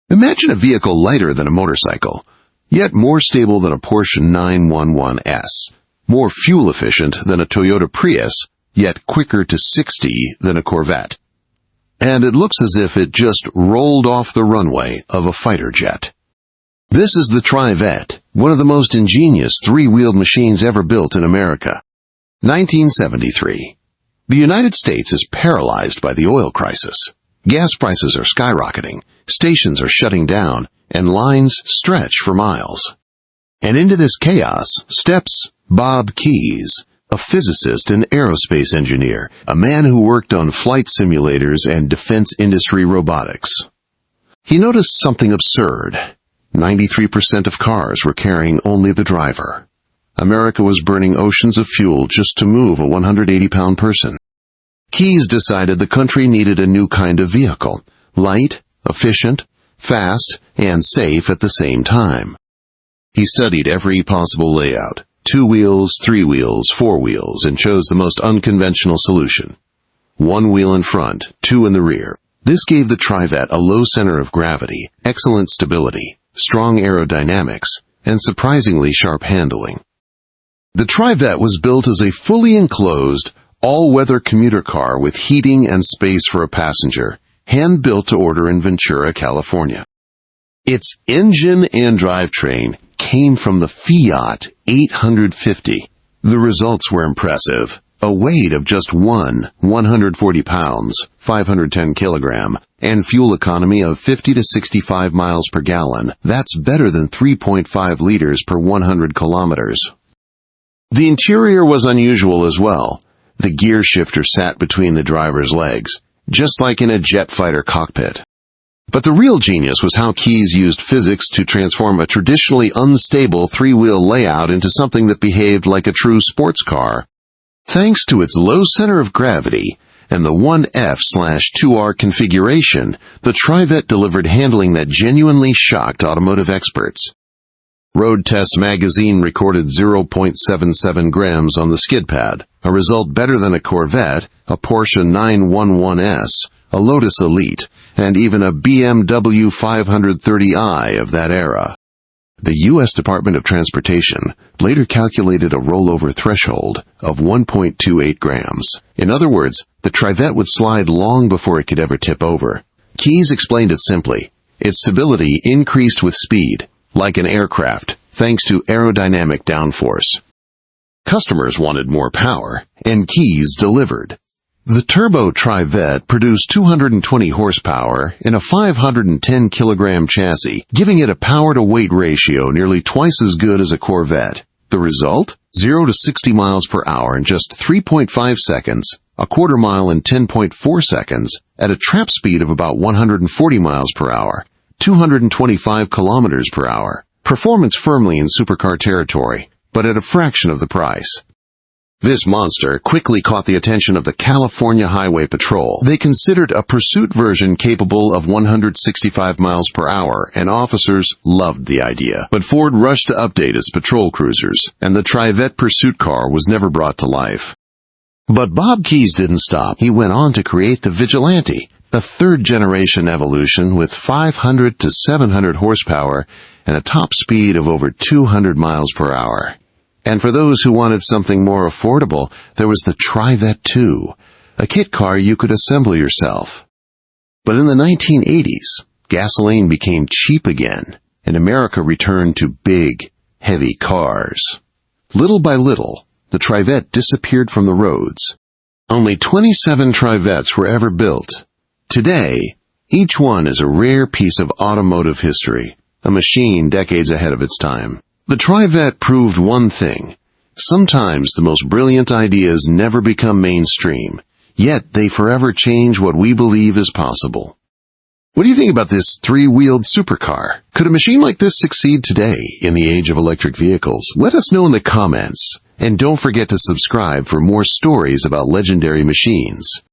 Imagine a vehicle lighter than a motorcycle, yet more stable than a Porsche 911S, more fuel efficient than a Toyota Prius, yet quicker to 60 than a Corvette. And it looks as if it just rolled off the runway of a fighter jet. This is the TriVette, one of the most ingenious three-wheeled machines ever built in America. 1973. The United States is paralyzed by the oil crisis. Gas prices are skyrocketing, stations are shutting down, and lines stretch for miles. And into this chaos steps Bob Keyes, a physicist and aerospace engineer, a man who worked on flight simulators and defense industry robotics. He noticed something absurd. 93% of cars were carrying only the driver. America was burning oceans of fuel just to move a 180-pound person. Keyes decided the country needed a new kind of vehicle, light, efficient, fast, and safe at the same time. He studied every possible layout, 2 wheels, 3 wheels, 4 wheels, and chose the most unconventional solution. 1 wheel in front, 2 in the rear. This gave the TriVette a low center of gravity, excellent stability, strong aerodynamics, and surprisingly sharp handling. The TriVette was built as a fully enclosed, all-weather commuter car with heating and space for a passenger, hand-built to order in Ventura, California. Its engine and drivetrain came from the Fiat 850. The results were impressive. A weight of just 140 pounds, 510 kilogram, and fuel economy of 50 to 65 miles per gallon. That's better than 3.5 liters per 100 kilometers. The interior was unusual as well. The gear shifter sat between the driver's legs, just like in a jet fighter cockpit. But the real genius was how Keyes used physics to transform a traditionally unstable 3-wheel layout into something that behaved like a true sports car. Thanks to its low center of gravity and the 1F/2R configuration, the TriVette delivered handling that genuinely shocked automotive experts. Road Test magazine recorded 0.77 grams on the skid pad, a result better than a Corvette, a Porsche 911S, a Lotus Elite, and even a BMW 530i of that era. The U.S. Department of Transportation later calculated a rollover threshold of 1.28 grams. In other words, the TriVette would slide long before it could ever tip over. Keyes explained it simply. Its stability increased with speed, like an aircraft, thanks to aerodynamic downforce. Customers wanted more power, and Keyes delivered. The Turbo TriVette produced 220 horsepower in a 510 kilogram chassis, giving it a power-to-weight ratio nearly twice as good as a Corvette. The result? 0 to 60 miles per hour in just 3.5 seconds, a quarter mile in 10.4 seconds, at a trap speed of about 140 miles per hour, 225 kilometers per hour. Performance firmly in supercar territory, but at a fraction of the price. This monster quickly caught the attention of the California Highway Patrol. They considered a pursuit version capable of 165 miles per hour, and officers loved the idea. But Ford rushed to update its patrol cruisers, and the TriVette pursuit car was never brought to life. But Bob Keyes didn't stop. He went on to create the Vigilante, a third-generation evolution with 500 to 700 horsepower and a top speed of over 200 miles per hour. And for those who wanted something more affordable, there was the TriVette 2, a kit car you could assemble yourself. But in the 1980s, gasoline became cheap again, and America returned to big, heavy cars. Little by little, the TriVette disappeared from the roads. Only 27 TriVettes were ever built. Today, each one is a rare piece of automotive history, a machine decades ahead of its time. The TriVette proved one thing. Sometimes the most brilliant ideas never become mainstream, yet they forever change what we believe is possible. What do you think about this 3-wheeled supercar? Could a machine like this succeed today in the age of electric vehicles? Let us know in the comments. And don't forget to subscribe for more stories about legendary machines.